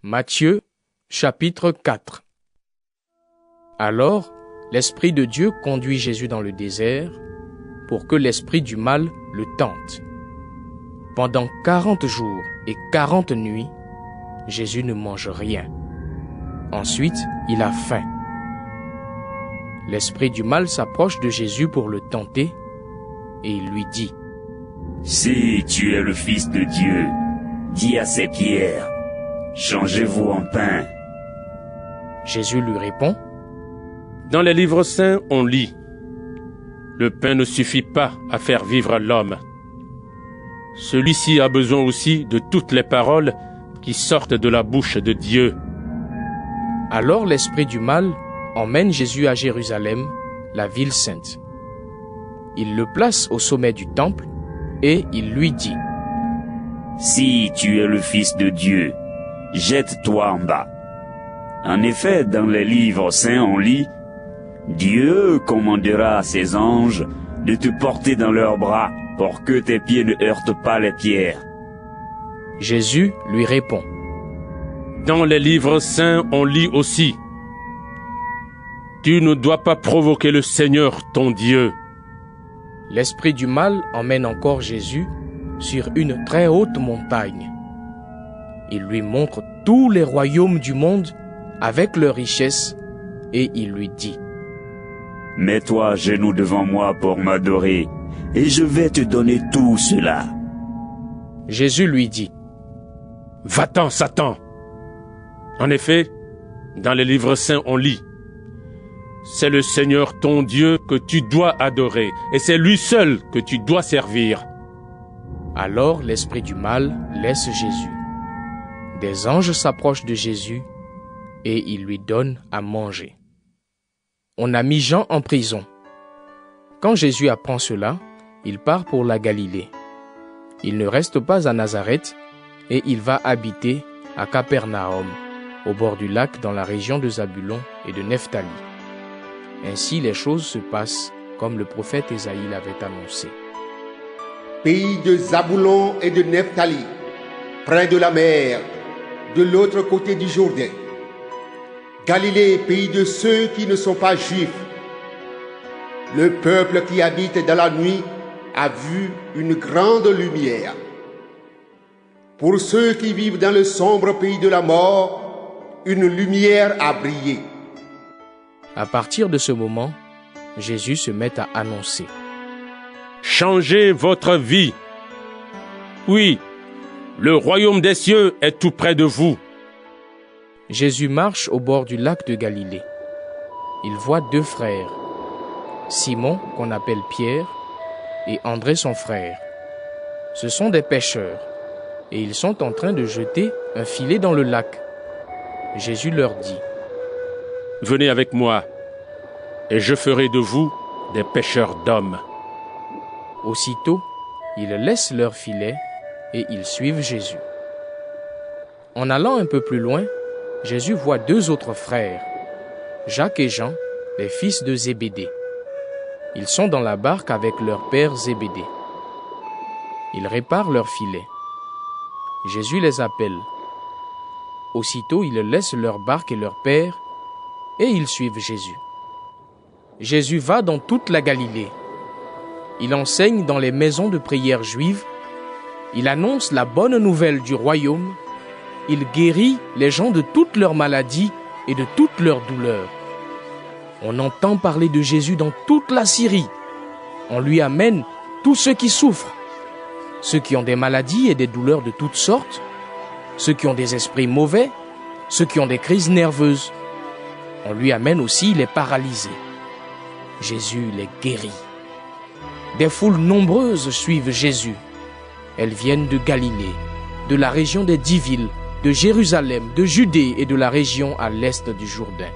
Matthieu, chapitre 4. Alors, l'Esprit de Dieu conduit Jésus dans le désert pour que l'esprit du mal le tente. Pendant 40 jours et 40 nuits, Jésus ne mange rien. Ensuite, il a faim. L'esprit du mal s'approche de Jésus pour le tenter et il lui dit: « Si tu es le Fils de Dieu, dis à ces pierres, changez-vous en pain. » Jésus lui répond: « Dans les livres saints, on lit, le pain ne suffit pas à faire vivre l'homme. Celui-ci a besoin aussi de toutes les paroles qui sortent de la bouche de Dieu. » Alors l'esprit du mal emmène Jésus à Jérusalem, la ville sainte. Il le place au sommet du temple et il lui dit: « Si tu es le Fils de Dieu, jette-toi en bas. En effet, dans les livres saints, on lit, Dieu commandera à ses anges de te porter dans leurs bras pour que tes pieds ne heurtent pas les pierres. » Jésus lui répond: « Dans les livres saints, on lit aussi, tu ne dois pas provoquer le Seigneur ton Dieu. » L'esprit du mal emmène encore Jésus sur une très haute montagne. Il lui montre tous les royaumes du monde avec leurs richesses et il lui dit: « Mets-toi à genoux devant moi pour m'adorer et je vais te donner tout cela. » Jésus lui dit: « Va-t'en, Satan! En effet, dans les livres saints on lit, c'est le Seigneur ton Dieu que tu dois adorer et c'est lui seul que tu dois servir. » Alors l'esprit du mal laisse Jésus. Des anges s'approchent de Jésus et ils lui donnent à manger. On a mis Jean en prison. Quand Jésus apprend cela, il part pour la Galilée. Il ne reste pas à Nazareth et il va habiter à Capernaum, au bord du lac dans la région de Zabulon et de Nephtali. Ainsi les choses se passent comme le prophète Ésaïe l'avait annoncé. Pays de Zabulon et de Nephtali, près de la mer, de l'autre côté du Jourdain. Galilée, pays de ceux qui ne sont pas juifs. Le peuple qui habite dans la nuit a vu une grande lumière. Pour ceux qui vivent dans le sombre pays de la mort, une lumière a brillé. À partir de ce moment, Jésus se met à annoncer: « Changez votre vie. Oui, le royaume des cieux est tout près de vous. » Jésus marche au bord du lac de Galilée. Il voit deux frères, Simon, qu'on appelle Pierre, et André son frère. Ce sont des pêcheurs, et ils sont en train de jeter un filet dans le lac. Jésus leur dit: « Venez avec moi, et je ferai de vous des pêcheurs d'hommes. » Aussitôt, ils laissent leur filet et ils suivent Jésus. En allant un peu plus loin, Jésus voit deux autres frères, Jacques et Jean, les fils de Zébédée. Ils sont dans la barque avec leur père Zébédée. Ils réparent leur filet. Jésus les appelle. Aussitôt, ils laissent leur barque et leur père et ils suivent Jésus. Jésus va dans toute la Galilée. Il enseigne dans les maisons de prière juives. Il annonce la bonne nouvelle du royaume. Il guérit les gens de toutes leurs maladies et de toutes leurs douleurs. On entend parler de Jésus dans toute la Syrie. On lui amène tous ceux qui souffrent, ceux qui ont des maladies et des douleurs de toutes sortes, ceux qui ont des esprits mauvais, ceux qui ont des crises nerveuses. On lui amène aussi les paralysés. Jésus les guérit. Des foules nombreuses suivent Jésus. Elles viennent de Galilée, de la région des 10 villes, de Jérusalem, de Judée et de la région à l'est du Jourdain.